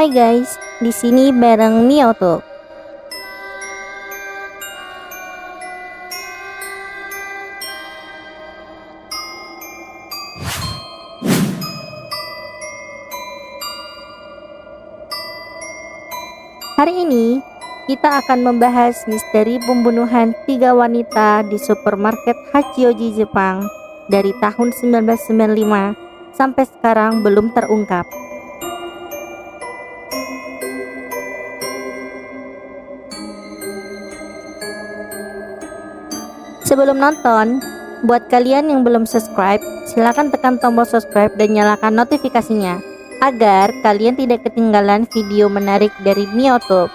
Hai guys, di sini bareng Mio tuh. Hari ini kita akan membahas misteri pembunuhan 3 wanita di supermarket Hachioji Jepang dari tahun 1995 sampai sekarang belum terungkap. Sebelum nonton, buat kalian yang belum subscribe, silahkan tekan tombol subscribe dan nyalakan notifikasinya agar kalian tidak ketinggalan video menarik dari Mioto.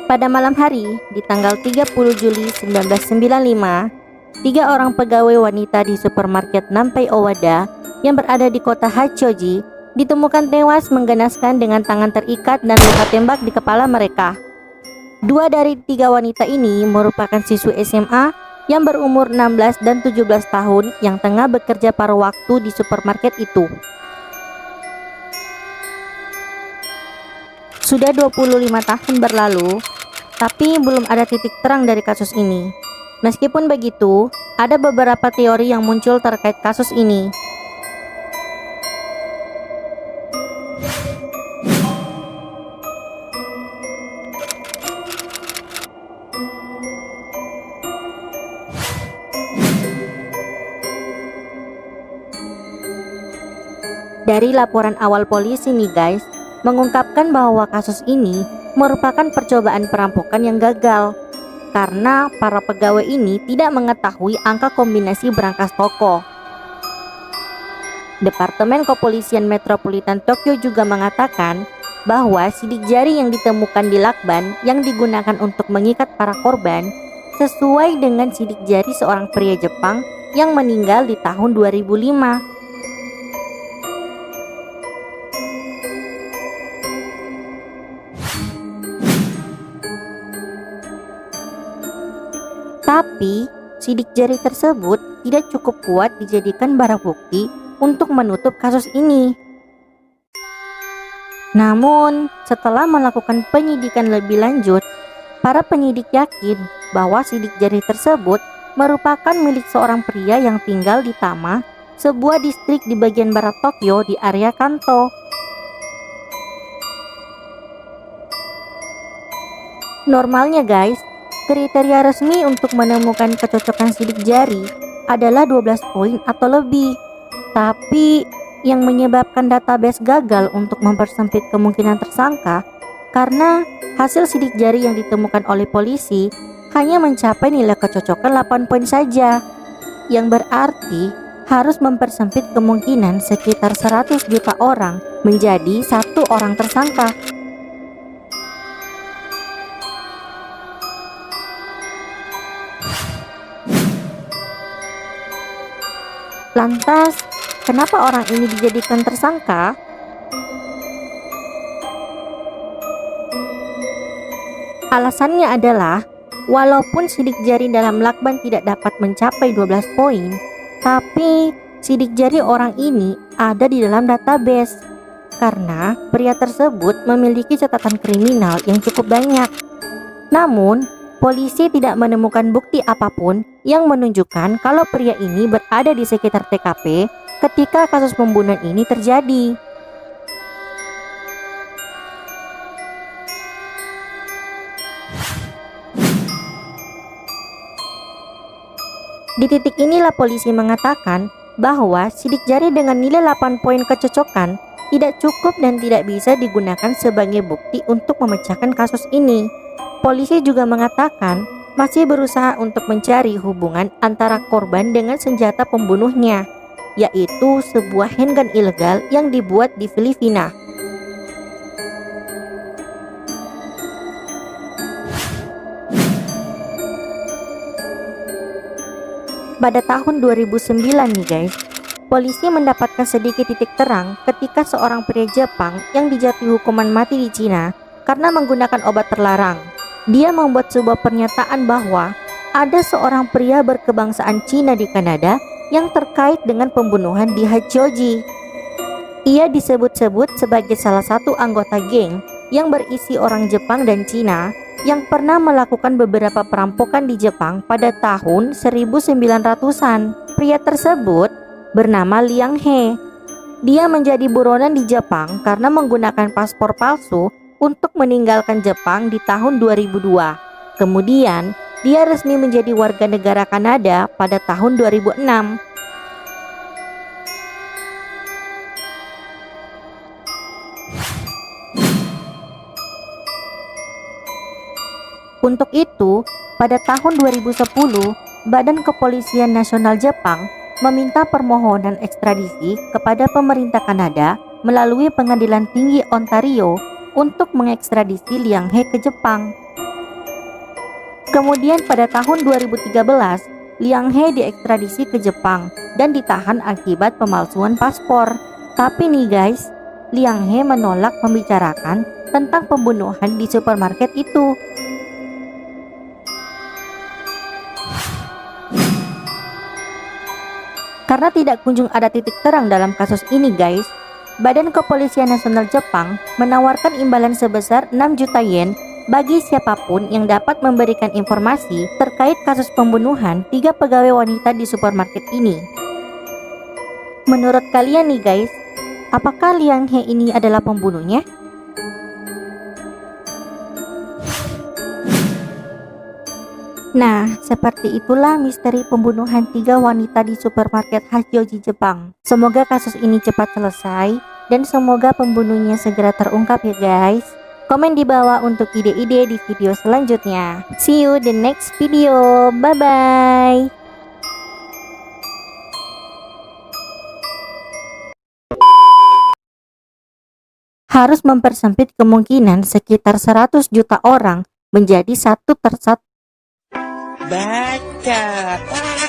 Pada malam hari, di tanggal 30 Juli 1995, 3 orang pegawai wanita di supermarket Nampei Owada yang berada di kota Hachioji ditemukan tewas menggenaskan dengan tangan terikat dan luka tembak di kepala mereka. 2 dari 3 wanita ini merupakan siswi SMA yang berumur 16 dan 17 tahun yang tengah bekerja paruh waktu di supermarket itu. Sudah 25 tahun berlalu, tapi belum ada titik terang dari kasus ini. Meskipun begitu, ada beberapa teori yang muncul terkait kasus ini. Dari laporan awal polisi nih guys, mengungkapkan bahwa kasus ini merupakan percobaan perampokan yang gagal karena para pegawai ini tidak mengetahui angka kombinasi berangkas toko. Departemen Kepolisian Metropolitan Tokyo juga mengatakan bahwa sidik jari yang ditemukan di lakban yang digunakan untuk mengikat para korban sesuai dengan sidik jari seorang pria Jepang yang meninggal di tahun 2005. Tapi, sidik jari tersebut tidak cukup kuat dijadikan barang bukti untuk menutup kasus ini. Namun, setelah melakukan penyidikan lebih lanjut, para penyidik yakin bahwa sidik jari tersebut merupakan milik seorang pria yang tinggal di Tama, sebuah distrik di bagian barat Tokyo di area Kanto. Normalnya guys, kriteria resmi untuk menemukan kecocokan sidik jari adalah 12 poin atau lebih. Tapi yang menyebabkan database gagal untuk mempersempit kemungkinan tersangka karena hasil sidik jari yang ditemukan oleh polisi hanya mencapai nilai kecocokan 8 poin saja, yang berarti harus mempersempit kemungkinan sekitar 100 juta orang menjadi 1 orang tersangka. Lantas, kenapa orang ini dijadikan tersangka? Alasannya adalah, walaupun sidik jari dalam lakban tidak dapat mencapai 12 poin, tapi sidik jari orang ini ada di dalam database karena pria tersebut memiliki catatan kriminal yang cukup banyak. Namun, polisi tidak menemukan bukti apapun yang menunjukkan kalau pria ini berada di sekitar TKP ketika kasus pembunuhan ini terjadi. Di titik inilah polisi mengatakan bahwa sidik jari dengan nilai 8 poin kecocokan tidak cukup dan tidak bisa digunakan sebagai bukti untuk memecahkan kasus ini. Polisi juga mengatakan masih berusaha untuk mencari hubungan antara korban dengan senjata pembunuhnya, yaitu sebuah handgun ilegal yang dibuat di Filipina. Pada tahun 2009 nih guys, Polisi mendapatkan sedikit titik terang ketika seorang pria Jepang yang dijatuhi hukuman mati di Cina karena menggunakan obat terlarang. Dia membuat sebuah pernyataan bahwa ada seorang pria berkebangsaan Cina di Kanada yang terkait dengan pembunuhan di Hachioji. Ia disebut-sebut sebagai salah satu anggota geng yang berisi orang Jepang dan Cina yang pernah melakukan beberapa perampokan di Jepang pada tahun 1900-an. Pria tersebut bernama Liang He. Dia menjadi buronan di Jepang karena menggunakan paspor palsu untuk meninggalkan Jepang di tahun 2002. Kemudian, dia resmi menjadi warga negara Kanada pada tahun 2006. Untuk itu, pada tahun 2010, Badan Kepolisian Nasional Jepang meminta permohonan ekstradisi kepada pemerintah Kanada melalui Pengadilan Tinggi Ontario untuk mengekstradisi Liang He ke Jepang. Kemudian pada tahun 2013, Liang He diekstradisi ke Jepang dan ditahan akibat pemalsuan paspor. Tapi nih guys, Liang He menolak membicarakan tentang pembunuhan di supermarket itu. Karena tidak kunjung ada titik terang dalam kasus ini guys, Badan Kepolisian Nasional Jepang menawarkan imbalan sebesar 6 juta yen bagi siapapun yang dapat memberikan informasi terkait kasus pembunuhan 3 pegawai wanita di supermarket ini. Menurut kalian nih guys, apakah Liang He ini adalah pembunuhnya? Nah, seperti itulah misteri pembunuhan 3 wanita di supermarket Hachioji, Jepang. Semoga kasus ini cepat selesai dan semoga pembunuhnya segera terungkap ya guys. Komen di bawah untuk ide-ide di video selanjutnya. See you the next video. Bye bye. Harus mempersempit kemungkinan sekitar 100 juta orang menjadi satu. Baca.